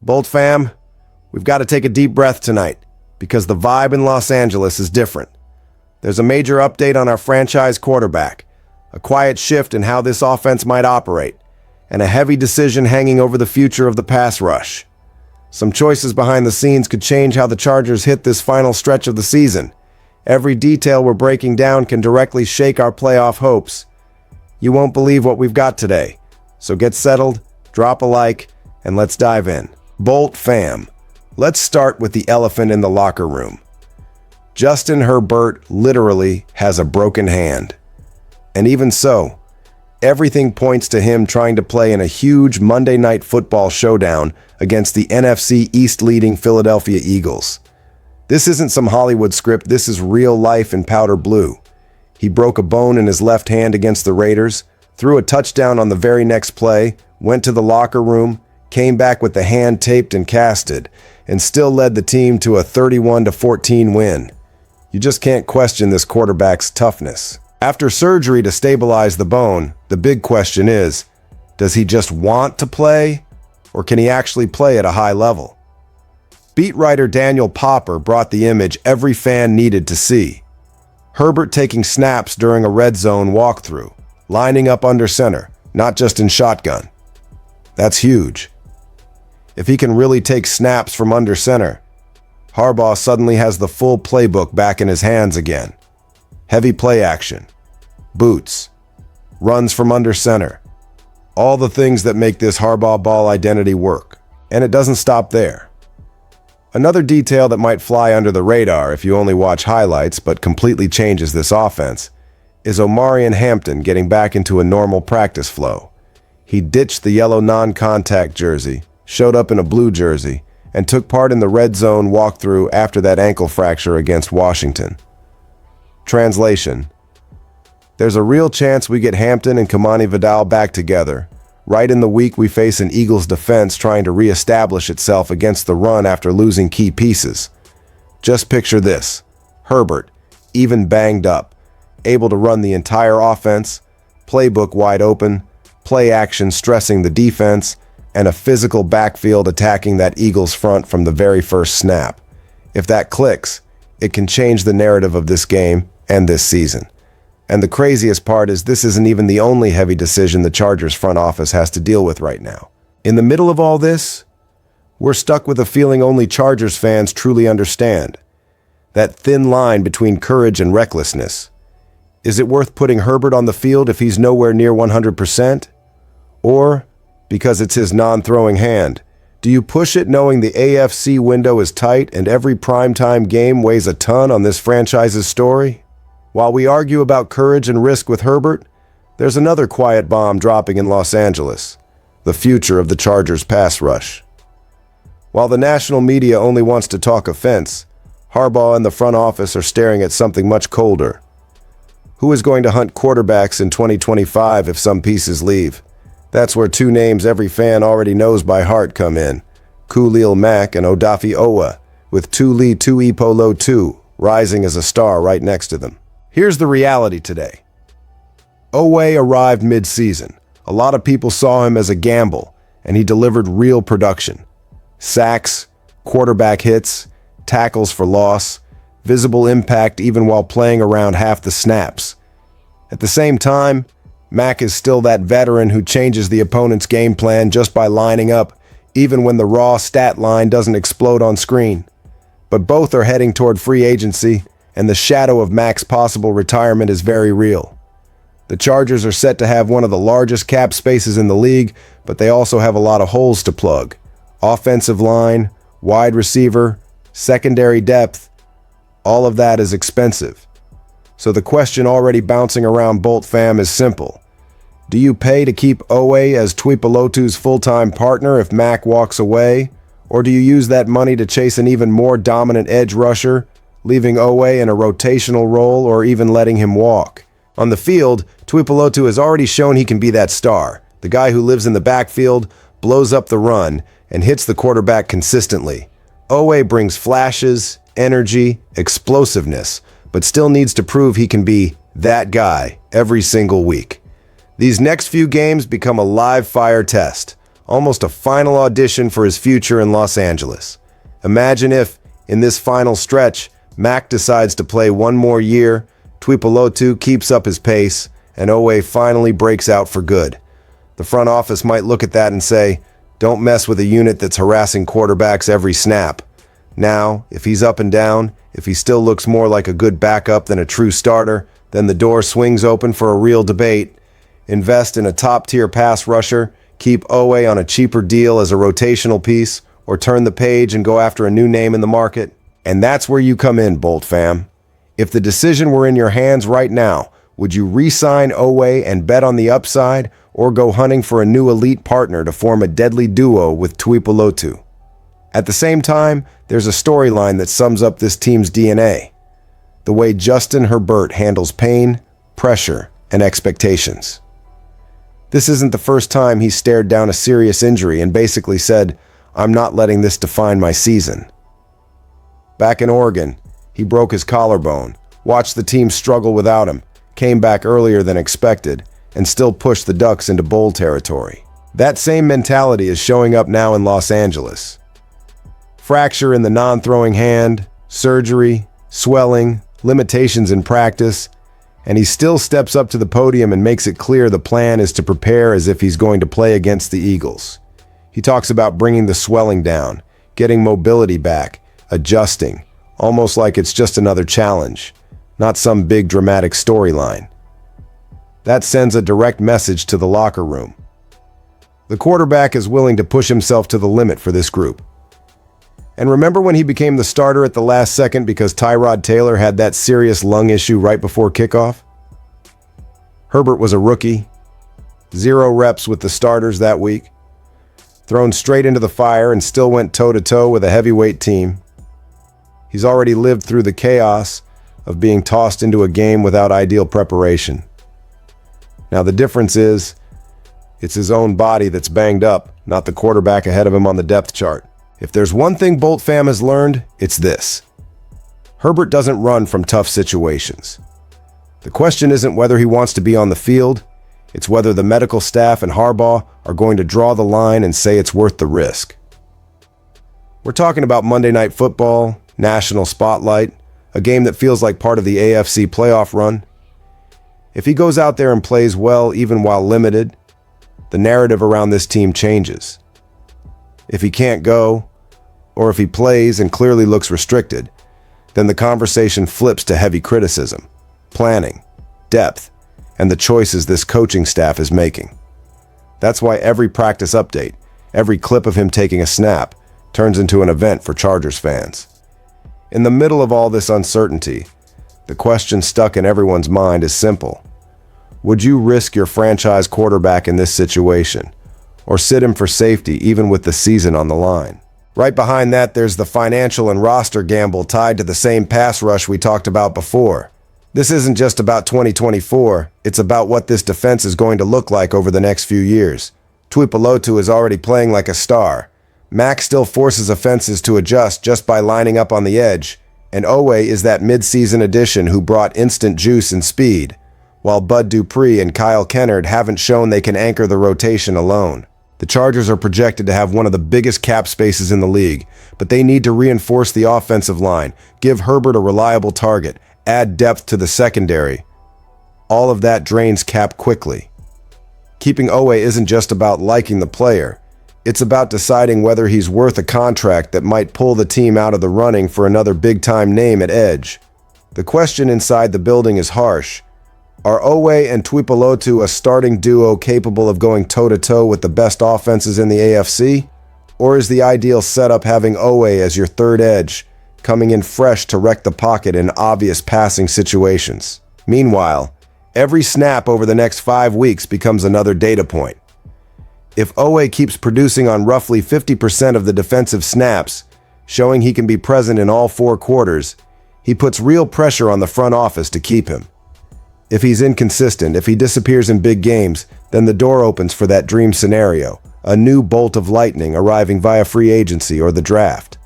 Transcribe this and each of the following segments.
Bolt fam, we've got to take a deep breath tonight because the vibe in Los Angeles is different. There's a major update on our franchise quarterback, a quiet shift in how this offense might operate, and a heavy decision hanging over the future of the pass rush. Some choices behind the scenes could change how the Chargers hit this final stretch of the season. Every detail we're breaking down can directly shake our playoff hopes. You won't believe what we've got today, so get settled, drop a like, and let's dive in. Bolt fam, let's start with the elephant in the locker room. Justin Herbert literally has a broken hand. And even so, everything points to him trying to play in a huge Monday Night Football showdown against the NFC East leading Philadelphia Eagles. This isn't some Hollywood script, this is real life in powder blue. He broke a bone in his left hand against the Raiders, threw a touchdown on the very next play, went to the locker room, came back with the hand taped and casted, and still led the team to a 31-14 win. You just can't question this quarterback's toughness. After surgery to stabilize the bone, the big question is, does he just want to play, or can he actually play at a high level? Beat writer Daniel Popper brought the image every fan needed to see. Herbert taking snaps during a red zone walkthrough, lining up under center, not just in shotgun. That's huge. If he can really take snaps from under center, Harbaugh suddenly has the full playbook back in his hands again. Heavy play action, boots, runs from under center, all the things that make this Harbaugh ball identity work. And it doesn't stop there. Another detail that might fly under the radar if you only watch highlights but completely changes this offense is Omarion Hampton getting back into a normal practice flow. He ditched the yellow non-contact jersey, showed up in a blue jersey, and took part in the red zone walkthrough after that ankle fracture against Washington. Translation: there's a real chance we get Hampton and Kamani Vidal back together, right in the week we face an Eagles defense trying to reestablish itself against the run after losing key pieces. Just picture this: Herbert, even banged up, able to run the entire offense, playbook wide open, play action stressing the defense, and a physical backfield attacking that Eagles front from the very first snap. If that clicks, it can change the narrative of this game and this season. And the craziest part is this isn't even the only heavy decision the Chargers front office has to deal with right now. In the middle of all this, we're stuck with a feeling only Chargers fans truly understand. That thin line between courage and recklessness. Is it worth putting Herbert on the field if he's nowhere near 100%? Or, because it's his non-throwing hand, do you push it knowing the AFC window is tight and every primetime game weighs a ton on this franchise's story? While we argue about courage and risk with Herbert, there's another quiet bomb dropping in Los Angeles: the future of the Chargers' pass rush. While the national media only wants to talk offense, Harbaugh and the front office are staring at something much colder. Who is going to hunt quarterbacks in 2025 if some pieces leave? That's where two names every fan already knows by heart come in: Khalil Mack and Odafe Oweh, with Tuli Tuipolo 2 rising as a star right next to them. Here's the reality today. Oweh arrived mid-season. A lot of people saw him as a gamble, and he delivered real production. Sacks, quarterback hits, tackles for loss, visible impact even while playing around half the snaps. At the same time, Mack is still that veteran who changes the opponent's game plan just by lining up, even when the raw stat line doesn't explode on screen. But both are heading toward free agency, and the shadow of Mack's possible retirement is very real. The Chargers are set to have one of the largest cap spaces in the league, but they also have a lot of holes to plug. Offensive line, wide receiver, secondary depth, all of that is expensive. So the question already bouncing around Bolt fam is simple. Do you pay to keep Oweh as Tuipulotu's full-time partner if Mack walks away? Or do you use that money to chase an even more dominant edge rusher, leaving Oweh in a rotational role or even letting him walk? On the field, Tuipulotu has already shown he can be that star, the guy who lives in the backfield, blows up the run, and hits the quarterback consistently. Oweh brings flashes, energy, explosiveness, but still needs to prove he can be that guy every single week. These next few games become a live fire test. almost a final audition for his future in Los Angeles. Imagine if, in this final stretch, Mac decides to play one more year, Tuipulotu keeps up his pace, and Owe finally breaks out for good. The front office might look at that and say, don't mess with a unit that's harassing quarterbacks every snap. Now, if he's up and down, if he still looks more like a good backup than a true starter, then the door swings open for a real debate. Invest in a top-tier pass rusher, keep Owe on a cheaper deal as a rotational piece, or turn the page and go after a new name in the market. And that's where you come in, Bolt fam. If the decision were in your hands right now, would you re-sign Owe and bet on the upside, or go hunting for a new elite partner to form a deadly duo with Tuipulotu? At the same time, there's a storyline that sums up this team's DNA. The way Justin Herbert handles pain, pressure, and expectations. This isn't the first time he's stared down a serious injury and basically said, I'm not letting this define my season. Back in Oregon, he broke his collarbone, watched the team struggle without him, came back earlier than expected, and still pushed the Ducks into bowl territory. That same mentality is showing up now in Los Angeles. Fracture in the non-throwing hand, surgery, swelling, limitations in practice, and he still steps up to the podium and makes it clear the plan is to prepare as if he's going to play against the Eagles. He talks about bringing the swelling down, getting mobility back, adjusting, almost like it's just another challenge, not some big dramatic storyline. That sends a direct message to the locker room. The quarterback is willing to push himself to the limit for this group. And remember when he became the starter at the last second because Tyrod Taylor had that serious lung issue right before kickoff? Herbert was a rookie, 0 reps with the starters that week, thrown straight into the fire and still went toe-to-toe with a heavyweight team. He's already lived through the chaos of being tossed into a game without ideal preparation. Now the difference is, it's his own body that's banged up, not the quarterback ahead of him on the depth chart. If there's one thing Bolt fam has learned, it's this. Herbert doesn't run from tough situations. The question isn't whether he wants to be on the field, it's whether the medical staff and Harbaugh are going to draw the line and say it's worth the risk. We're talking about Monday Night Football, national spotlight, a game that feels like part of the AFC playoff run. If he goes out there and plays well even while limited, the narrative around this team changes. If he can't go, or if he plays and clearly looks restricted, then the conversation flips to heavy criticism, planning, depth, and the choices this coaching staff is making. That's why every practice update, every clip of him taking a snap, turns into an event for Chargers fans. In the middle of all this uncertainty, the question stuck in everyone's mind is simple. Would you risk your franchise quarterback in this situation, or sit him for safety even with the season on the line? Right behind that, there's the financial and roster gamble tied to the same pass rush we talked about before. This isn't just about 2024, it's about what this defense is going to look like over the next few years. Tuipulotu is already playing like a star. Mac still forces offenses to adjust just by lining up on the edge, and Owe is that mid-season addition who brought instant juice and speed, while Bud Dupree and Kyle Kennard haven't shown they can anchor the rotation alone. The Chargers are projected to have one of the biggest cap spaces in the league, but they need to reinforce the offensive line, give Herbert a reliable target, add depth to the secondary. All of that drains cap quickly. Keeping Owe isn't just about liking the player. It's about deciding whether he's worth a contract that might pull the team out of the running for another big-time name at edge. The question inside the building is harsh. Are Owe and Tuipulotu a starting duo capable of going toe-to-toe with the best offenses in the AFC? Or is the ideal setup having Owe as your third edge, coming in fresh to wreck the pocket in obvious passing situations? Meanwhile, every snap over the next 5 weeks becomes another data point. If Owe keeps producing on roughly 50% of the defensive snaps, showing he can be present in all 4 quarters, he puts real pressure on the front office to keep him. If he's inconsistent, if he disappears in big games, then the door opens for that dream scenario, a new bolt of lightning arriving via free agency or the draft.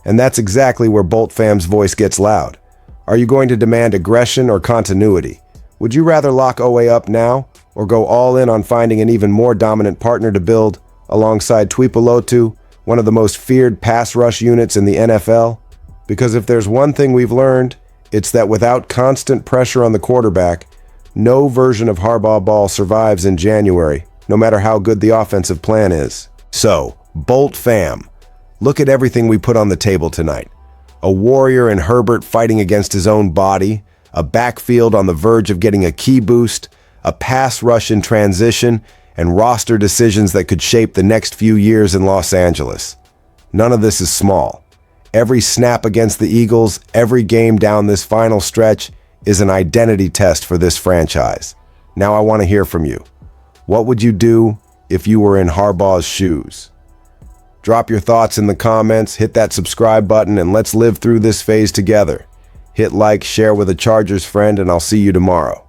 And that's exactly where Bolt fam's voice gets loud. Are you going to demand aggression or continuity? Would you rather lock Owe up now, or go all in on finding an even more dominant partner to build alongside Tuipulotu, one of the most feared pass rush units in the NFL? Because if there's one thing we've learned, it's that without constant pressure on the quarterback, no version of Harbaugh ball survives in January, no matter how good the offensive plan is. So, Bolt fam, look at everything we put on the table tonight. A warrior in Herbert fighting against his own body, a backfield on the verge of getting a key boost, a pass rush in transition, and roster decisions that could shape the next few years in Los Angeles. None of this is small. Every snap against the Eagles, every game down this final stretch is an identity test for this franchise. Now I want to hear from you. What would you do if you were in Harbaugh's shoes? Drop your thoughts in the comments, hit that subscribe button, and let's live through this phase together. Hit like, share with a Chargers friend, and I'll see you tomorrow.